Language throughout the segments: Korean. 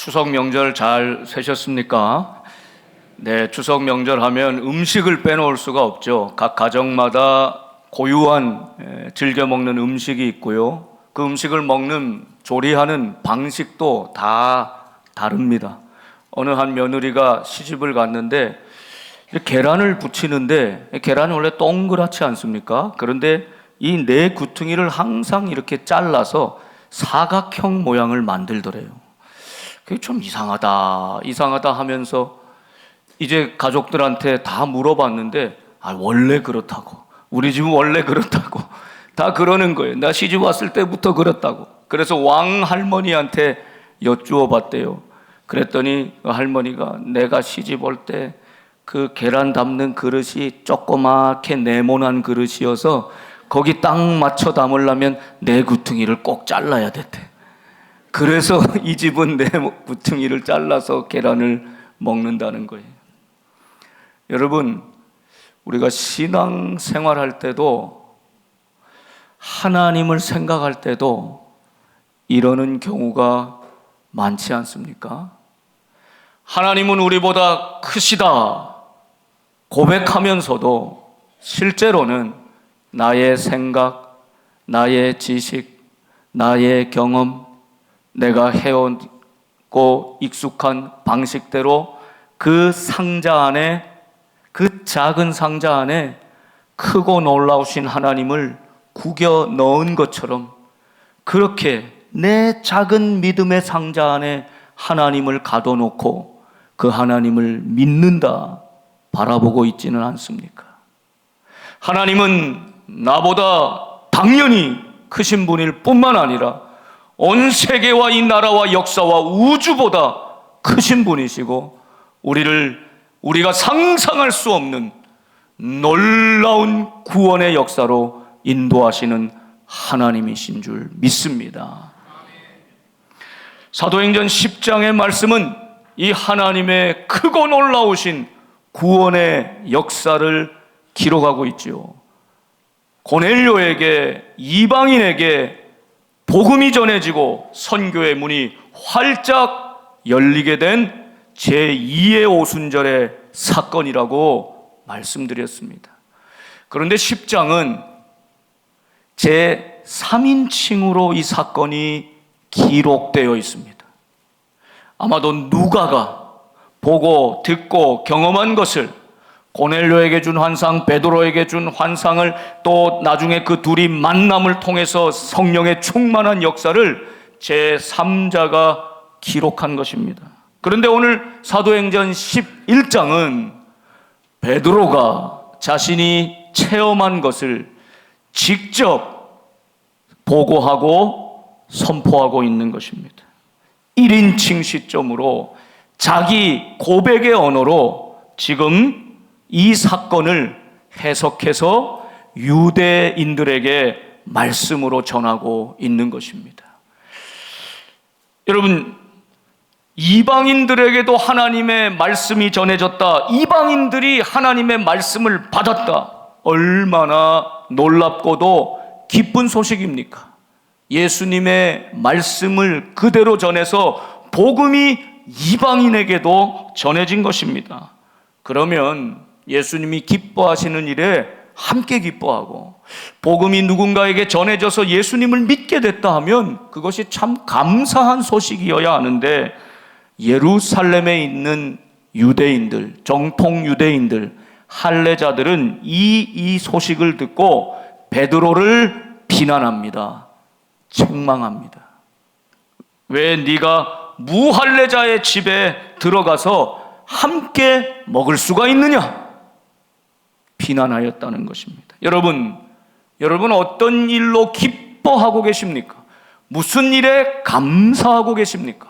추석 명절 잘 새셨습니까? 네, 추석 명절 하면 음식을 빼놓을 수가 없죠. 각 가정마다 고유한 즐겨 먹는 음식이 있고요. 그 음식을 먹는 조리하는 방식도 다 다릅니다. 어느 한 며느리가 시집을 갔는데 계란을 부치는데, 계란이 원래 동그랗지 않습니까? 그런데 이 네 구퉁이를 항상 이렇게 잘라서 사각형 모양을 만들더래요. 그게 좀 이상하다 하면서 이제 가족들한테 다 물어봤는데, 원래 그렇다고, 우리 집은 원래 그렇다고 다 그러는 거예요. 나 시집 왔을 때부터 그렇다고. 그래서 왕 할머니한테 여쭈어 봤대요. 그랬더니 할머니가 내가 시집 올 때 그 계란 담는 그릇이 조그맣게 네모난 그릇이어서 거기 딱 맞춰 담으려면 네 구퉁이를 꼭 잘라야 됐대. 그래서 이 집은 네 구퉁이를 잘라서 계란을 먹는다는 거예요. 여러분, 우리가 신앙 생활할 때도 하나님을 생각할 때도 이러는 경우가 많지 않습니까? 하나님은 우리보다 크시다 고백하면서도 실제로는 나의 생각, 나의 지식, 나의 경험, 내가 해오고 익숙한 방식대로 그 상자 안에, 그 작은 상자 안에 크고 놀라우신 하나님을 구겨 넣은 것처럼 그렇게 내 작은 믿음의 상자 안에 하나님을 가둬놓고 그 하나님을 믿는다 바라보고 있지는 않습니까? 하나님은 나보다 당연히 크신 분일 뿐만 아니라 온 세계와 이 나라와 역사와 우주보다 크신 분이시고 우리가 상상할 수 없는 놀라운 구원의 역사로 인도하시는 하나님이신 줄 믿습니다. 사도행전 10장의 말씀은 이 하나님의 크고 놀라우신 구원의 역사를 기록하고 있죠. 고넬료에게, 이방인에게 복음이 전해지고 선교의 문이 활짝 열리게 된 제2의 오순절의 사건이라고 말씀드렸습니다. 그런데 10장은 제3인칭으로 이 사건이 기록되어 있습니다. 아마도 누가가 보고 듣고 경험한 것을, 고넬료에게 준 환상, 베드로에게 준 환상을, 또 나중에 그 둘이 만남을 통해서 성령의 충만한 역사를 제3자가 기록한 것입니다. 그런데 오늘 사도행전 11장은 베드로가 자신이 체험한 것을 직접 보고하고 선포하고 있는 것입니다. 1인칭 시점으로 자기 고백의 언어로 지금 이 사건을 해석해서 유대인들에게 말씀으로 전하고 있는 것입니다. 여러분, 이방인들에게도 하나님의 말씀이 전해졌다, 이방인들이 하나님의 말씀을 받았다, 얼마나 놀랍고도 기쁜 소식입니까? 예수님의 말씀을 그대로 전해서 복음이 이방인에게도 전해진 것입니다. 그러면 예수님이 기뻐하시는 일에 함께 기뻐하고, 복음이 누군가에게 전해져서 예수님을 믿게 됐다 하면 그것이 참 감사한 소식이어야 하는데, 예루살렘에 있는 유대인들, 정통 유대인들, 할례자들은 이 소식을 듣고 베드로를 비난합니다. 책망합니다. 왜 네가 무할례자의 집에 들어가서 함께 먹을 수가 있느냐? 비난하였다는 것입니다. 여러분 어떤 일로 기뻐하고 계십니까? 무슨 일에 감사하고 계십니까?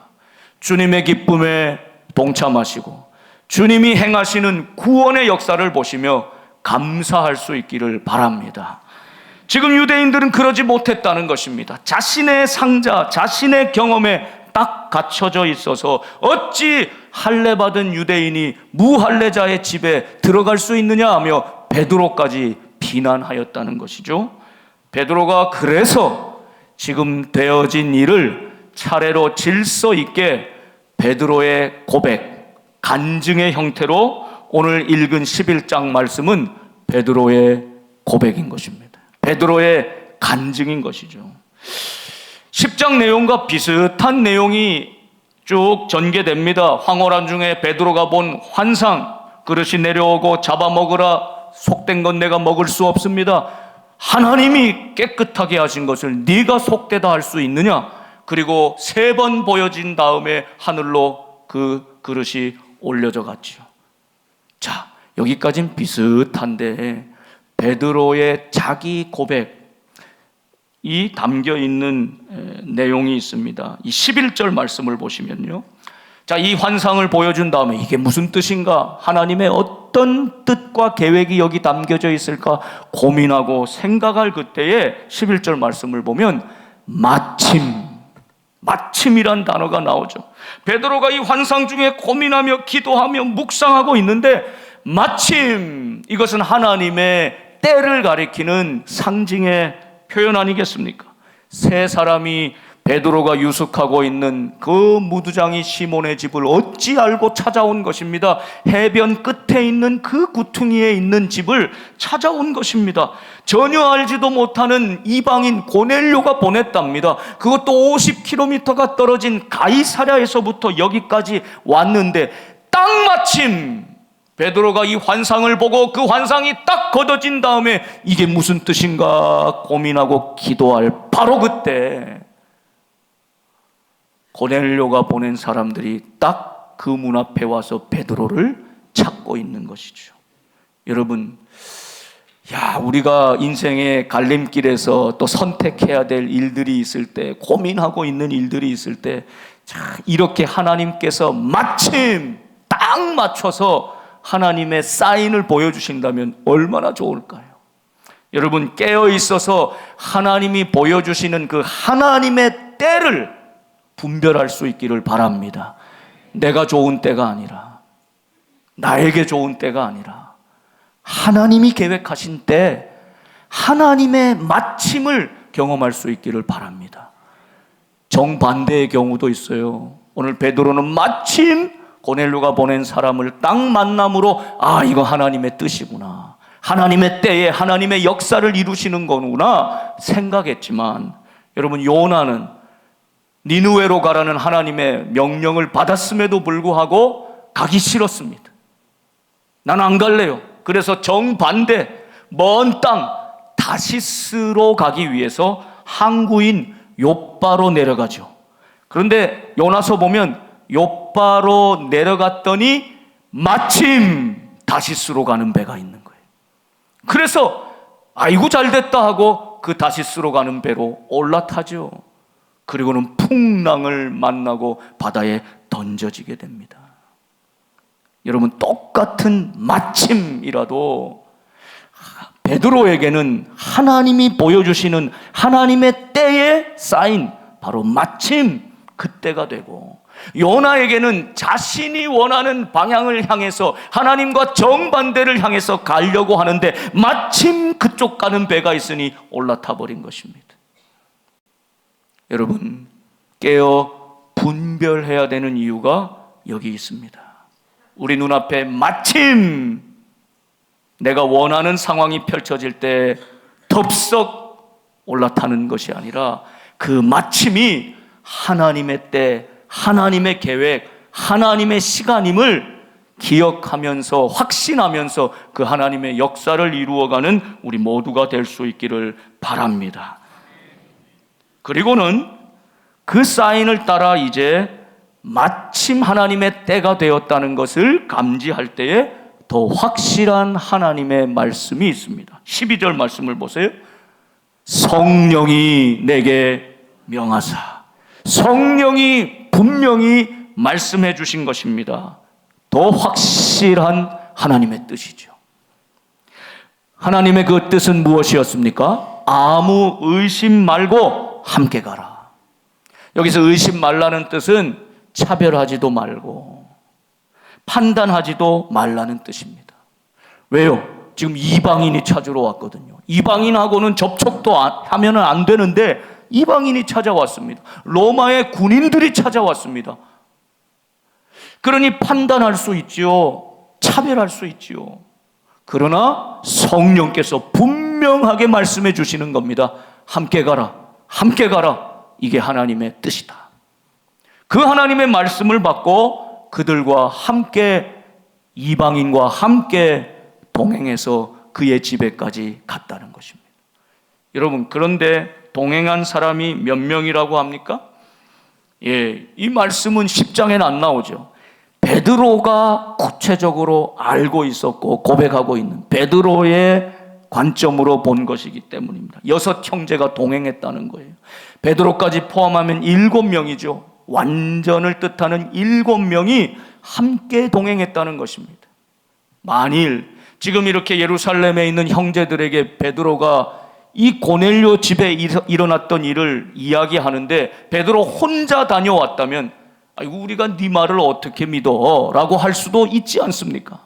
주님의 기쁨에 동참하시고 주님이 행하시는 구원의 역사를 보시며 감사할 수 있기를 바랍니다. 지금 유대인들은 그러지 못했다는 것입니다. 자신의 상자, 자신의 경험에 딱 갖춰져 있어서 어찌 할례받은 유대인이 무할례자의 집에 들어갈 수 있느냐 하며 베드로까지 비난하였다는 것이죠. 베드로가 그래서 지금 되어진 일을 차례로 질서 있게 베드로의 고백, 간증의 형태로 오늘 읽은 11장 말씀은 베드로의 고백인 것입니다. 베드로의 간증인 것이죠. 10장 내용과 비슷한 내용이 쭉 전개됩니다. 황홀한 중에 베드로가 본 환상, 그릇이 내려오고 잡아먹으라, 속된 건 내가 먹을 수 없습니다. 하나님이 깨끗하게 하신 것을 네가 속되다 할 수 있느냐? 그리고 3번 보여진 다음에 하늘로 그 그릇이 올려져 갔죠. 자, 여기까지는 비슷한데 베드로의 자기 고백이 담겨 있는 내용이 있습니다. 이 11절 말씀을 보시면요. 자, 이 환상을 보여준 다음에 이게 무슨 뜻인가? 하나님의 어떤 뜻과 계획이 여기 담겨져 있을까 고민하고 생각할 그때에 11절 말씀을 보면 마침이란 단어가 나오죠. 베드로가 이 환상 중에 고민하며 기도하며 묵상하고 있는데 마침, 이것은 하나님의 때를 가리키는 상징의 표현 아니겠습니까? 세 사람이 베드로가 유숙하고 있는 그 무두장이 시몬의 집을 어찌 알고 찾아온 것입니다. 해변 끝에 있는 그 구퉁이에 있는 집을 찾아온 것입니다. 전혀 알지도 못하는 이방인 고넬료가 보냈답니다. 그것도 50km가 떨어진 가이사랴에서부터 여기까지 왔는데 딱 마침 베드로가 이 환상을 보고 그 환상이 딱 걷어진 다음에 이게 무슨 뜻인가 고민하고 기도할 바로 그때 고넬료가 보낸 사람들이 딱 그 문 앞에 와서 베드로를 찾고 있는 것이죠. 여러분, 우리가 인생의 갈림길에서 또 선택해야 될 일들이 있을 때, 고민하고 있는 일들이 있을 때, 이렇게 하나님께서 마침 딱 맞춰서 하나님의 사인을 보여주신다면 얼마나 좋을까요? 여러분, 깨어 있어서 하나님이 보여주시는 그 하나님의 때를 분별할 수 있기를 바랍니다. 내가 좋은 때가 아니라, 나에게 좋은 때가 아니라 하나님이 계획하신 때, 하나님의 마침을 경험할 수 있기를 바랍니다. 정반대의 경우도 있어요. 오늘 베드로는 마침 고넬료가 보낸 사람을 딱 만남으로 이거 하나님의 뜻이구나, 하나님의 때에 하나님의 역사를 이루시는 거구나 생각했지만, 여러분, 요나는 니느웨로 가라는 하나님의 명령을 받았음에도 불구하고 가기 싫었습니다. 난 안 갈래요. 그래서 정반대 먼 땅 다시스로 가기 위해서 항구인 욥바로 내려가죠. 그런데 요나서 보면 욥바로 내려갔더니 마침 다시스로 가는 배가 있는 거예요. 그래서 아이고 잘됐다 하고 그 다시스로 가는 배로 올라타죠. 그리고는 풍랑을 만나고 바다에 던져지게 됩니다. 여러분, 똑같은 마침이라도 베드로에게는 하나님이 보여주시는 하나님의 때의 사인, 바로 마침 그때가 되고, 요나에게는 자신이 원하는 방향을 향해서 하나님과 정반대를 향해서 가려고 하는데 마침 그쪽 가는 배가 있으니 올라타 버린 것입니다. 여러분, 깨어 분별해야 되는 이유가 여기 있습니다. 우리 눈앞에 마침 내가 원하는 상황이 펼쳐질 때 덥석 올라타는 것이 아니라 그 마침이 하나님의 때, 하나님의 계획, 하나님의 시간임을 기억하면서 확신하면서 그 하나님의 역사를 이루어가는 우리 모두가 될 수 있기를 바랍니다. 그리고는 그 사인을 따라 이제 마침 하나님의 때가 되었다는 것을 감지할 때에 더 확실한 하나님의 말씀이 있습니다. 12절 말씀을 보세요. 성령이 내게 명하사, 성령이 분명히 말씀해 주신 것입니다. 더 확실한 하나님의 뜻이죠. 하나님의 그 뜻은 무엇이었습니까? 아무 의심 말고 함께 가라. 여기서 의심 말라는 뜻은 차별하지도 말고 판단하지도 말라는 뜻입니다. 왜요? 지금 이방인이 찾으러 왔거든요. 이방인하고는 접촉도 하면 안 되는데 이방인이 찾아왔습니다. 로마의 군인들이 찾아왔습니다. 그러니 판단할 수 있지요. 차별할 수 있지요. 그러나 성령께서 분명하게 말씀해 주시는 겁니다. 함께 가라. 함께 가라. 이게 하나님의 뜻이다. 그 하나님의 말씀을 받고 그들과 함께 이방인과 함께 동행해서 그의 집에까지 갔다는 것입니다. 여러분, 그런데 동행한 사람이 몇 명이라고 합니까? 이 말씀은 10장에는 안 나오죠. 베드로가 구체적으로 알고 있었고 고백하고 있는 베드로의 관점으로 본 것이기 때문입니다. 6 형제가 동행했다는 거예요. 베드로까지 포함하면 7명이죠. 완전을 뜻하는 7명이 함께 동행했다는 것입니다. 만일 지금 이렇게 예루살렘에 있는 형제들에게 베드로가 이 고넬료 집에 일어났던 일을 이야기하는데 베드로 혼자 다녀왔다면 우리가 네 말을 어떻게 믿어? 라고 할 수도 있지 않습니까?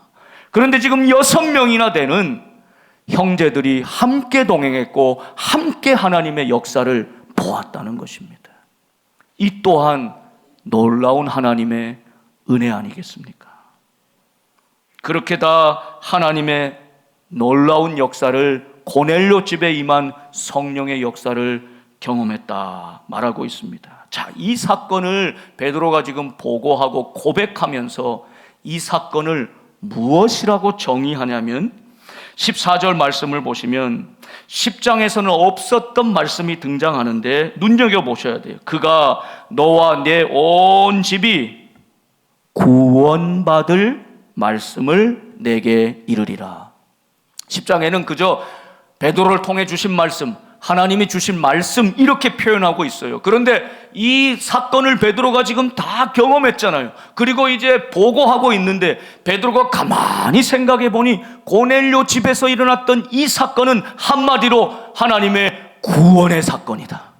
그런데 지금 6명이나 되는 형제들이 함께 동행했고 함께 하나님의 역사를 보았다는 것입니다. 이 또한 놀라운 하나님의 은혜 아니겠습니까? 그렇게 다 하나님의 놀라운 역사를 고넬료 집에 임한 성령의 역사를 경험했다 말하고 있습니다. 자, 이 사건을 베드로가 지금 보고하고 고백하면서 이 사건을 무엇이라고 정의하냐면 14절 말씀을 보시면 10장에서는 없었던 말씀이 등장하는데 눈여겨보셔야 돼요. 그가 너와 내 온 집이 구원받을 말씀을 내게 이르리라. 10장에는 그저 베드로를 통해 주신 말씀, 하나님이 주신 말씀 이렇게 표현하고 있어요. 그런데 이 사건을 베드로가 지금 다 경험했잖아요. 그리고 이제 보고하고 있는데 베드로가 가만히 생각해 보니 고넬료 집에서 일어났던 이 사건은 한마디로 하나님의 구원의 사건이다.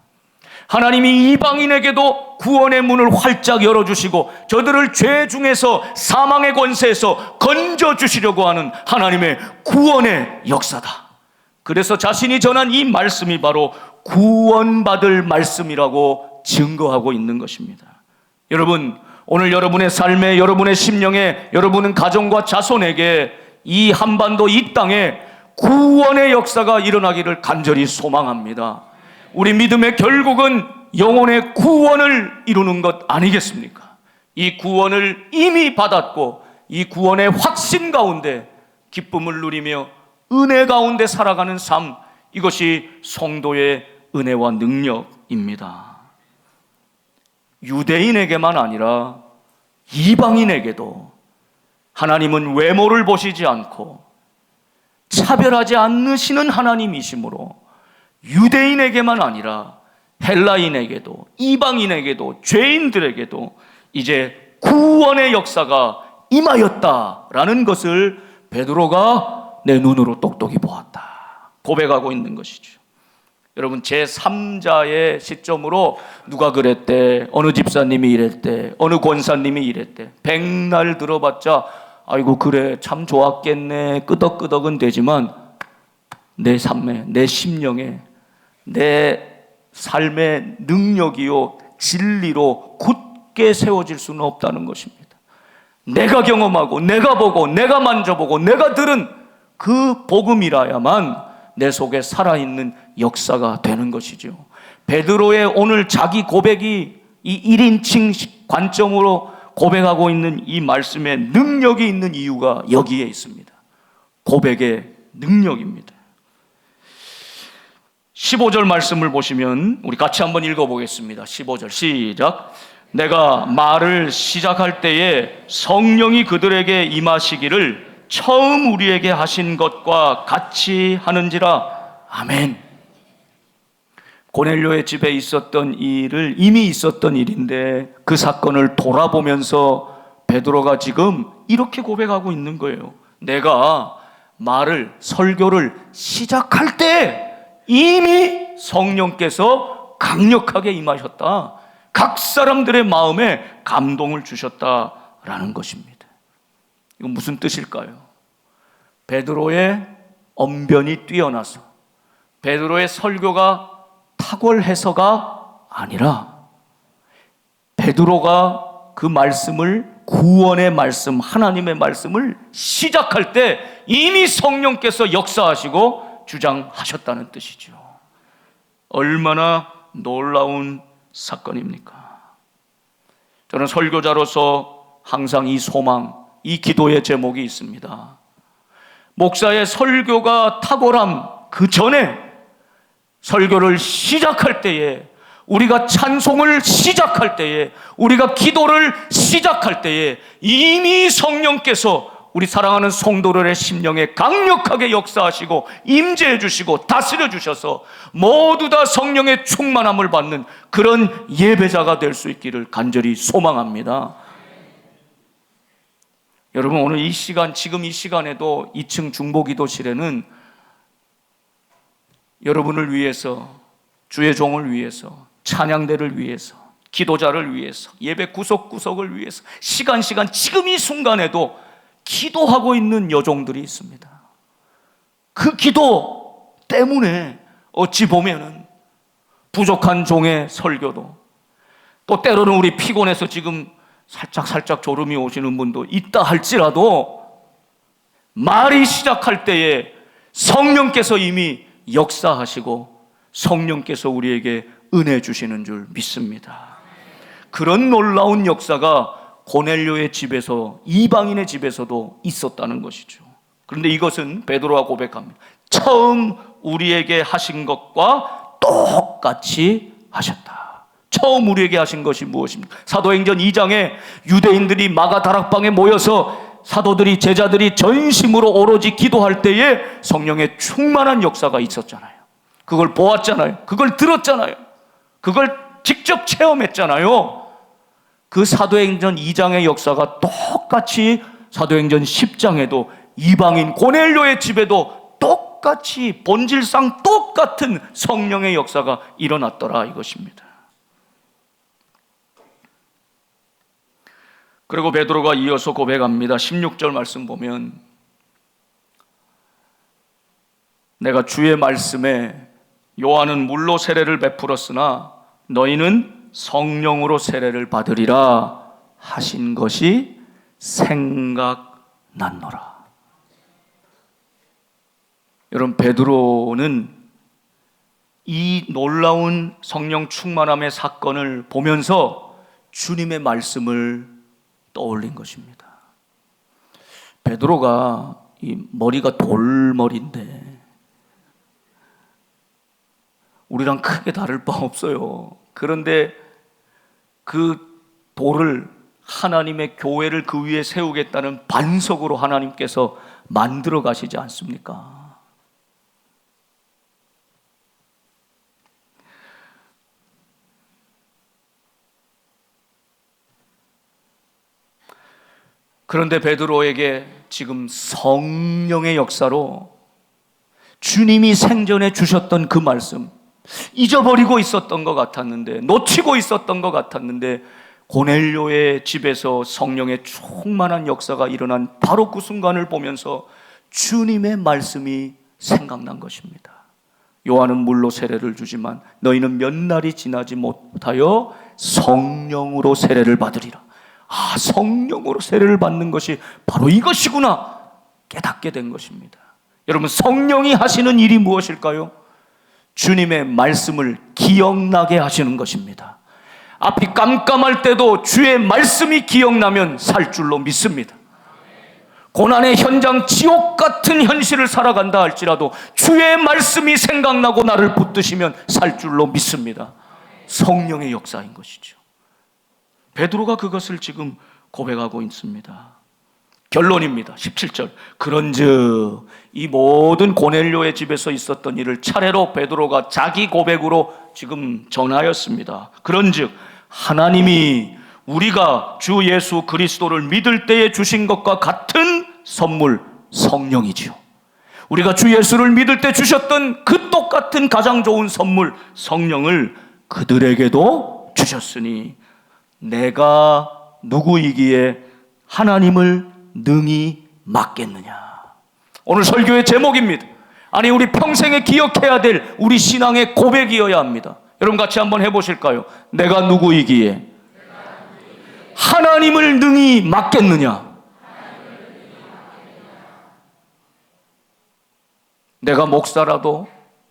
하나님이 이방인에게도 구원의 문을 활짝 열어주시고 저들을 죄 중에서 사망의 권세에서 건져주시려고 하는 하나님의 구원의 역사다. 그래서 자신이 전한 이 말씀이 바로 구원받을 말씀이라고 증거하고 있는 것입니다. 여러분, 오늘 여러분의 삶에, 여러분의 심령에, 여러분은 가정과 자손에게 이 한반도 이 땅에 구원의 역사가 일어나기를 간절히 소망합니다. 우리 믿음의 결국은 영혼의 구원을 이루는 것 아니겠습니까? 이 구원을 이미 받았고 이 구원의 확신 가운데 기쁨을 누리며 은혜 가운데 살아가는 삶, 이것이 성도의 은혜와 능력입니다. 유대인에게만 아니라 이방인에게도 하나님은 외모를 보시지 않고 차별하지 않으시는 하나님이시므로 유대인에게만 아니라 헬라인에게도 이방인에게도 죄인들에게도 이제 구원의 역사가 임하였다라는 것을 베드로가 내 눈으로 똑똑히 보았다 고백하고 있는 것이죠. 여러분, 제3자의 시점으로 누가 그랬대, 어느 집사님이 이랬대, 어느 권사님이 이랬대, 백날 들어봤자 아이고 그래 참 좋았겠네 끄덕끄덕은 되지만 내 삶에, 내 심령에, 내 삶의 능력이요 진리로 굳게 세워질 수는 없다는 것입니다. 내가 경험하고 내가 보고 내가 만져보고 내가 들은 그 복음이라야만 내 속에 살아있는 역사가 되는 것이죠. 베드로의 오늘 자기 고백이 이 1인칭 관점으로 고백하고 있는 이 말씀에 능력이 있는 이유가 여기에 있습니다. 고백의 능력입니다. 15절 말씀을 보시면 우리 같이 한번 읽어보겠습니다. 15절 시작. 내가 말을 시작할 때에 성령이 그들에게 임하시기를 처음 우리에게 하신 것과 같이 하는지라. 아멘. 고넬료의 집에 있었던 일을 이미 있었던 일인데 그 사건을 돌아보면서 베드로가 지금 이렇게 고백하고 있는 거예요. 내가 말을 설교를 시작할 때 이미 성령께서 강력하게 임하셨다. 각 사람들의 마음에 감동을 주셨다라는 것입니다. 이건 무슨 뜻일까요? 베드로의 언변이 뛰어나서 베드로의 설교가 탁월해서가 아니라 베드로가 그 말씀을 구원의 말씀, 하나님의 말씀을 시작할 때 이미 성령께서 역사하시고 주장하셨다는 뜻이죠. 얼마나 놀라운 사건입니까? 저는 설교자로서 항상 이 소망, 이 기도의 제목이 있습니다. 목사의 설교가 탁월함 그 전에 설교를 시작할 때에, 우리가 찬송을 시작할 때에, 우리가 기도를 시작할 때에 이미 성령께서 우리 사랑하는 성도들의 심령에 강력하게 역사하시고 임재해 주시고 다스려 주셔서 모두 다 성령의 충만함을 받는 그런 예배자가 될 수 있기를 간절히 소망합니다. 여러분, 오늘 이 시간, 지금 이 시간에도 2층 중보기도실에는 여러분을 위해서, 주의 종을 위해서, 찬양대를 위해서, 기도자를 위해서, 예배 구석구석을 위해서 시간 지금 이 순간에도 기도하고 있는 여종들이 있습니다. 그 기도 때문에 어찌 보면은 부족한 종의 설교도, 또 때로는 우리 피곤해서 지금 살짝 졸음이 오시는 분도 있다 할지라도 말이 시작할 때에 성령께서 이미 역사하시고 성령께서 우리에게 은혜 주시는 줄 믿습니다. 그런 놀라운 역사가 고넬료의 집에서, 이방인의 집에서도 있었다는 것이죠. 그런데 이것은 베드로가 고백합니다. 처음 우리에게 하신 것과 똑같이 하셨다. 처음 우리에게 하신 것이 무엇입니까? 사도행전 2장에 유대인들이 마가다락방에 모여서 사도들이, 제자들이 전심으로 오로지 기도할 때에 성령의 충만한 역사가 있었잖아요. 그걸 보았잖아요. 그걸 들었잖아요. 그걸 직접 체험했잖아요. 그 사도행전 2장의 역사가 똑같이 사도행전 10장에도 이방인 고넬료의 집에도 똑같이 본질상 똑같은 성령의 역사가 일어났더라 이것입니다. 그리고 베드로가 이어서 고백합니다. 16절 말씀 보면, 내가 주의 말씀에 요한은 물로 세례를 베풀었으나 너희는 성령으로 세례를 받으리라 하신 것이 생각났노라. 여러분, 베드로는 이 놀라운 성령 충만함의 사건을 보면서 주님의 말씀을 떠올린 것입니다. 베드로가 이 머리가 돌머리인데 우리랑 크게 다를 바 없어요. 그런데 그 돌을, 하나님의 교회를 그 위에 세우겠다는 반석으로 하나님께서 만들어 가시지 않습니까? 그런데 베드로에게 지금 성령의 역사로 주님이 생전에 주셨던 그 말씀, 잊어버리고 있었던 것 같았는데, 놓치고 있었던 것 같았는데, 고넬료의 집에서 성령의 충만한 역사가 일어난 바로 그 순간을 보면서 주님의 말씀이 생각난 것입니다. 요한은 물로 세례를 주지만 너희는 몇 날이 지나지 못하여 성령으로 세례를 받으리라. 아, 성령으로 세례를 받는 것이 바로 이것이구나 깨닫게 된 것입니다. 여러분, 성령이 하시는 일이 무엇일까요? 주님의 말씀을 기억나게 하시는 것입니다. 앞이 깜깜할 때도 주의 말씀이 기억나면 살 줄로 믿습니다. 고난의 현장, 지옥 같은 현실을 살아간다 할지라도 주의 말씀이 생각나고 나를 붙드시면 살 줄로 믿습니다. 성령의 역사인 것이죠. 베드로가 그것을 지금 고백하고 있습니다. 결론입니다. 17절. 그런즉 이 모든 고넬료의 집에서 있었던 일을 차례로 베드로가 자기 고백으로 지금 전하였습니다. 그런즉 하나님이 우리가 주 예수 그리스도를 믿을 때에 주신 것과 같은 선물, 성령이지요. 우리가 주 예수를 믿을 때 주셨던 그 똑같은 가장 좋은 선물, 성령을 그들에게도 주셨으니 내가 누구이기에 하나님을 능히 맡겠느냐. 오늘 설교의 제목입니다. 아니, 우리 평생에 기억해야 될 우리 신앙의 고백이어야 합니다. 여러분 같이 한번 해보실까요? 내가 누구이기에 하나님을 능히 막겠느냐? 내가 목사라도,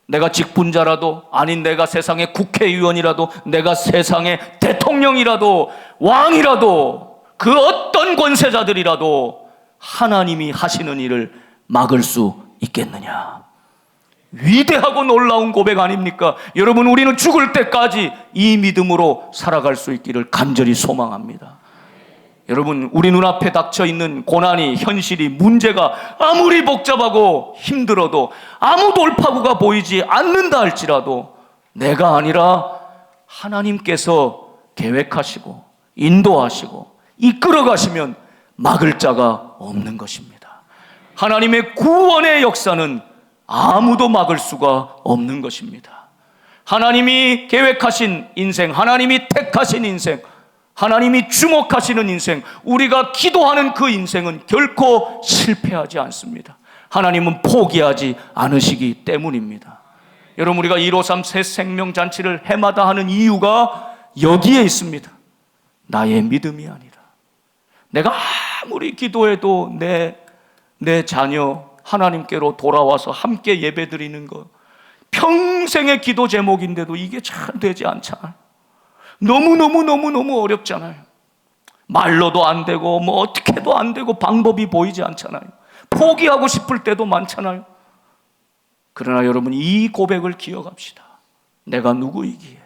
내가 직분자라도, 아닌 내가 세상의 국회의원이라도, 내가 세상의 대통령이라도, 왕이라도, 그 어떤 권세자들이라도 하나님이 하시는 일을 막을 수 있겠느냐? 위대하고 놀라운 고백 아닙니까? 여러분, 우리는 죽을 때까지 이 믿음으로 살아갈 수 있기를 간절히 소망합니다. 여러분, 우리 눈앞에 닥쳐 있는 고난이, 현실이, 문제가 아무리 복잡하고 힘들어도, 아무 돌파구가 보이지 않는다 할지라도 내가 아니라 하나님께서 계획하시고 인도하시고 이끌어 가시면 막을 자가 없는 것입니다. 하나님의 구원의 역사는 아무도 막을 수가 없는 것입니다. 하나님이 계획하신 인생, 하나님이 택하신 인생, 하나님이 주목하시는 인생, 우리가 기도하는 그 인생은 결코 실패하지 않습니다. 하나님은 포기하지 않으시기 때문입니다. 여러분, 우리가 153 새 생명 잔치를 해마다 하는 이유가 여기에 있습니다. 나의 믿음이 아니라, 내가 아무리 기도해도 내 자녀 하나님께로 돌아와서 함께 예배드리는 것, 평생의 기도 제목인데도 이게 잘 되지 않잖아요. 너무 어렵잖아요. 말로도 안 되고 뭐 어떻게도 안 되고 방법이 보이지 않잖아요. 포기하고 싶을 때도 많잖아요. 그러나 여러분, 이 고백을 기억합시다. 내가 누구이기에,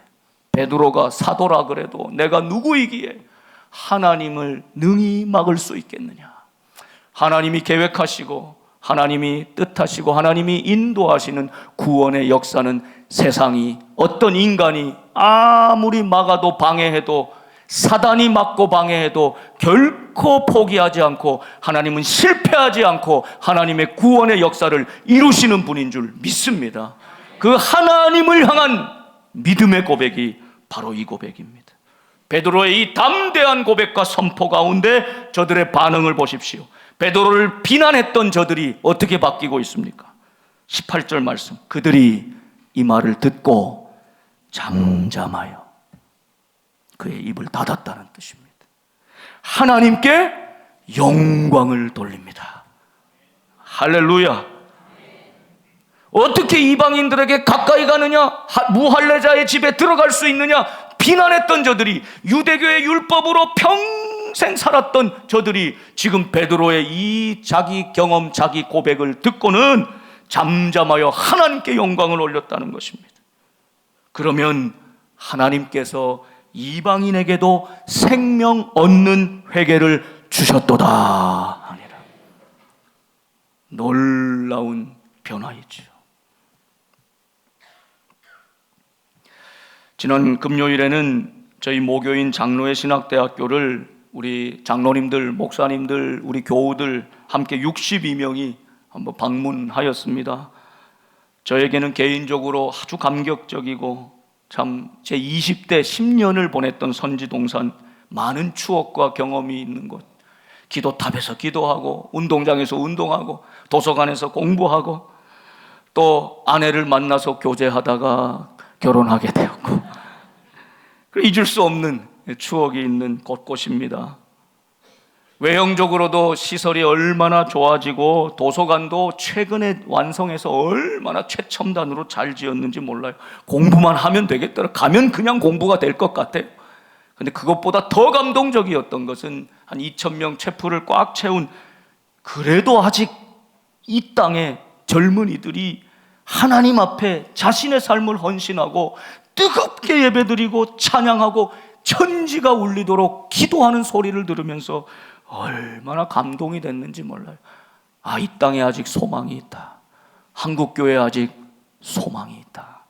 베드로가 사도라 그래도 내가 누구이기에 하나님을 능히 막을 수 있겠느냐? 하나님이 계획하시고 하나님이 뜻하시고 하나님이 인도하시는 구원의 역사는 세상이, 어떤 인간이 아무리 막아도 방해해도, 사단이 막고 방해해도 결코 포기하지 않고, 하나님은 실패하지 않고 하나님의 구원의 역사를 이루시는 분인 줄 믿습니다. 그 하나님을 향한 믿음의 고백이 바로 이 고백입니다. 베드로의 이 담대한 고백과 선포 가운데 저들의 반응을 보십시오. 베드로를 비난했던 저들이 어떻게 바뀌고 있습니까? 18절 말씀, 그들이 이 말을 듣고 잠잠하여 그의 입을 닫았다는 뜻입니다. 하나님께 영광을 돌립니다. 할렐루야. 어떻게 이방인들에게 가까이 가느냐? 무할례자의 집에 들어갈 수 있느냐? 비난했던 저들이, 유대교의 율법으로 평생 살았던 저들이 지금 베드로의 이 자기 경험, 자기 고백을 듣고는 잠잠하여 하나님께 영광을 올렸다는 것입니다. 그러면 하나님께서 이방인에게도 생명 얻는 회개를 주셨도다 하니라. 놀라운 변화이죠. 지난 금요일에는 저희 모교인 장로의 신학대학교를 우리 장로님들, 목사님들, 우리 교우들 함께 62명이 한번 방문하였습니다. 저에게는 개인적으로 아주 감격적이고 참 제 20대 10년을 보냈던 선지동산, 많은 추억과 경험이 있는 곳, 기도탑에서 기도하고 운동장에서 운동하고 도서관에서 공부하고 또 아내를 만나서 교제하다가 결혼하게 되었고, 잊을 수 없는 추억이 있는 곳곳입니다. 외형적으로도 시설이 얼마나 좋아지고 도서관도 최근에 완성해서 얼마나 최첨단으로 잘 지었는지 몰라요. 공부만 하면 되겠더라. 가면 그냥 공부가 될 것 같아요. 근데 그것보다 더 감동적이었던 것은 한 2,000명 체풀을 꽉 채운, 그래도 아직 이 땅에 젊은이들이 하나님 앞에 자신의 삶을 헌신하고 뜨겁게 예배드리고 찬양하고 천지가 울리도록 기도하는 소리를 들으면서 얼마나 감동이 됐는지 몰라요. 아, 이 땅에 아직 소망이 있다. 한국교회에 아직 소망이 있다.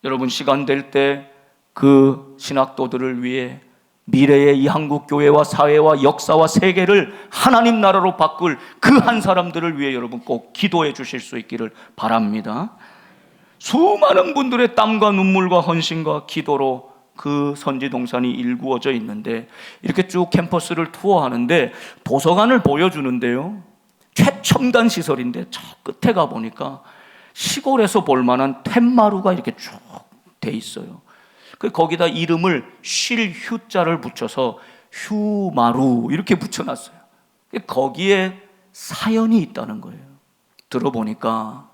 여러분, 시간 될 때 그 신학도들을 위해 미래의 이 한국교회와 사회와 역사와 세계를 하나님 나라로 바꿀 그 한 사람들을 위해 여러분 꼭 기도해 주실 수 있기를 바랍니다. 수많은 분들의 땀과 눈물과 헌신과 기도로 그 선지동산이 일구어져 있는데, 이렇게 쭉 캠퍼스를 투어하는데 도서관을 보여주는데요, 최첨단 시설인데 저 끝에 가보니까 시골에서 볼만한 툇마루가 이렇게 쭉 돼 있어요. 거기다 이름을 쉴 휴자를 붙여서 휴마루 이렇게 붙여놨어요. 거기에 사연이 있다는 거예요. 들어보니까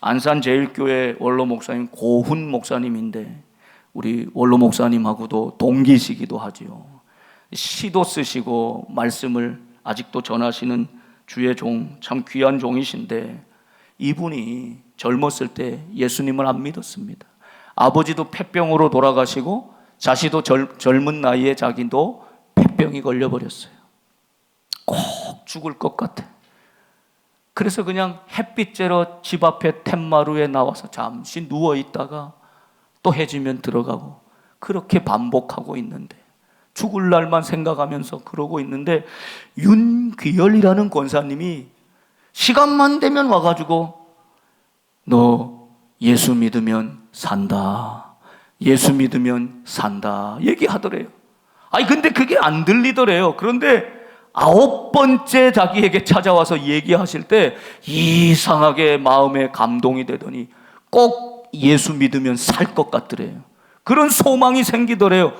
안산제일교회 원로 목사님 고훈 목사님인데 우리 원로 목사님하고도 동기시기도 하지요. 시도 쓰시고 말씀을 아직도 전하시는 주의 종, 참 귀한 종이신데 이분이 젊었을 때 예수님을 안 믿었습니다. 아버지도 폐병으로 돌아가시고 자신도 젊은 나이에 자기도 폐병이 걸려버렸어요. 꼭 죽을 것 같아. 그래서 그냥 햇빛 쬐러 집 앞에 툇마루에 나와서 잠시 누워있다가 또 해지면 들어가고 그렇게 반복하고 있는데 죽을 날만 생각하면서 그러고 있는데 윤귀열이라는 권사님이 시간만 되면 와가지고 너 예수 믿으면 산다, 예수 믿으면 산다 얘기하더래요. 아니 근데 그게 안 들리더래요. 그런데 9번째 자기에게 찾아와서 얘기하실 때 이상하게 마음에 감동이 되더니 꼭 예수 믿으면 살 것 같더래요. 그런 소망이 생기더래요.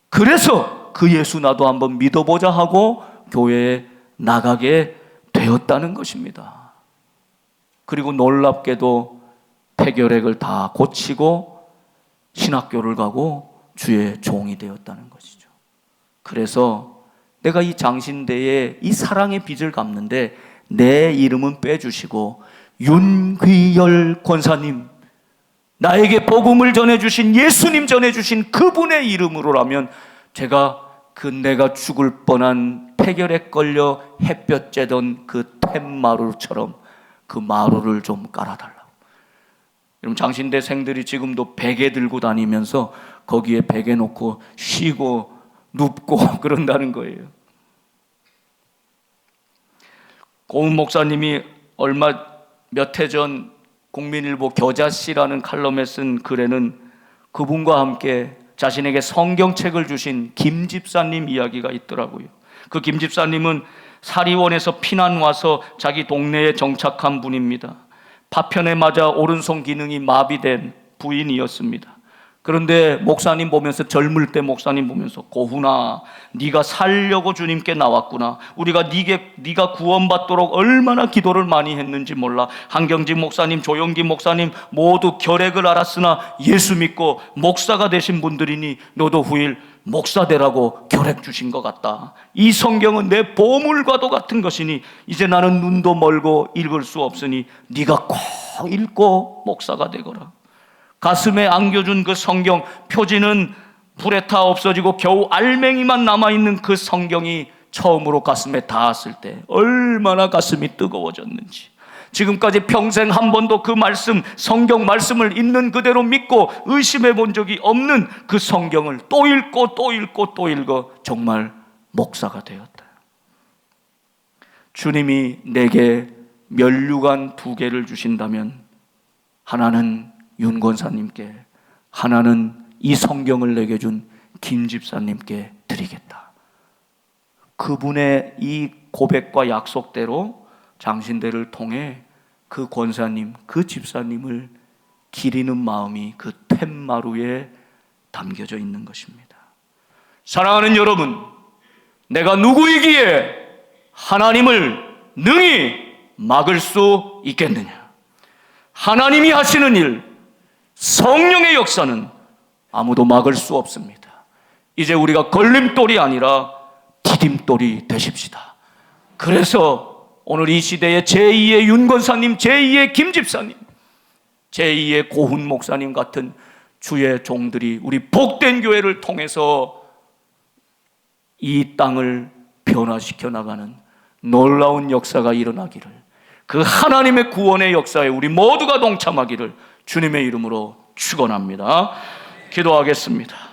그래서 그 예수 나도 한번 믿어보자 하고 교회에 나가게 되었다는 것입니다. 그리고 놀랍게도 폐결핵을 다 고치고 신학교를 가고 주의 종이 되었다는 것이죠. 그래서 내가 이 장신대에 이 사랑의 빚을 갚는데 내 이름은 빼주시고 윤귀열 권사님, 나에게 복음을 전해주신 예수님 전해주신 그분의 이름으로라면 제가 내가 죽을 뻔한 폐결핵 걸려 햇볕 쬐던 그 툇마루처럼 그 마루를 좀 깔아달라고. 여러분 장신대생들이 지금도 베개 들고 다니면서 거기에 베개 놓고 쉬고 눕고 그런다는 거예요. 고은 목사님이 몇 해 전 국민일보 겨자씨라는 칼럼에 쓴 글에는 그분과 함께 자신에게 성경책을 주신 김 집사님 이야기가 있더라고요. 그 김 집사님은 사리원에서 피난 와서 자기 동네에 정착한 분입니다. 파편에 맞아 오른손 기능이 마비된 부인이었습니다. 그런데 목사님 보면서, 젊을 때 목사님 보면서, 고훈아, 네가 살려고 주님께 나왔구나. 우리가 네가 구원받도록 얼마나 기도를 많이 했는지 몰라. 한경진 목사님, 조영기 목사님 모두 결핵을 앓았으나 예수 믿고 목사가 되신 분들이니 너도 후일 목사 되라고 결핵 주신 것 같다. 이 성경은 내 보물과도 같은 것이니 이제 나는 눈도 멀고 읽을 수 없으니 네가 꼭 읽고 목사가 되거라. 가슴에 안겨준 그 성경 표지는 불에 타 없어지고 겨우 알맹이만 남아있는 그 성경이 처음으로 가슴에 닿았을 때 얼마나 가슴이 뜨거워졌는지, 지금까지 평생 한 번도 그 말씀, 성경 말씀을 있는 그대로 믿고 의심해 본 적이 없는 그 성경을 또 읽고 또 읽고 또 읽어 정말 목사가 되었다. 주님이 내게 면류관 2개를 주신다면 하나는 윤 권사님께, 하나는 이 성경을 내게 준 김 집사님께 드리겠다. 그분의 이 고백과 약속대로 장신대를 통해 그 권사님, 그 집사님을 기리는 마음이 그 툇마루에 담겨져 있는 것입니다. 사랑하는 여러분, 내가 누구이기에 하나님을 능히 막을 수 있겠느냐? 하나님이 하시는 일, 성령의 역사는 아무도 막을 수 없습니다. 이제 우리가 걸림돌이 아니라 디딤돌이 되십시다. 그래서 오늘 이 시대에 제2의 윤 권사님, 제2의 김 집사님, 제2의 고훈 목사님 같은 주의 종들이 우리 복된 교회를 통해서 이 땅을 변화시켜 나가는 놀라운 역사가 일어나기를, 그 하나님의 구원의 역사에 우리 모두가 동참하기를 주님의 이름으로 축원합니다. 기도하겠습니다.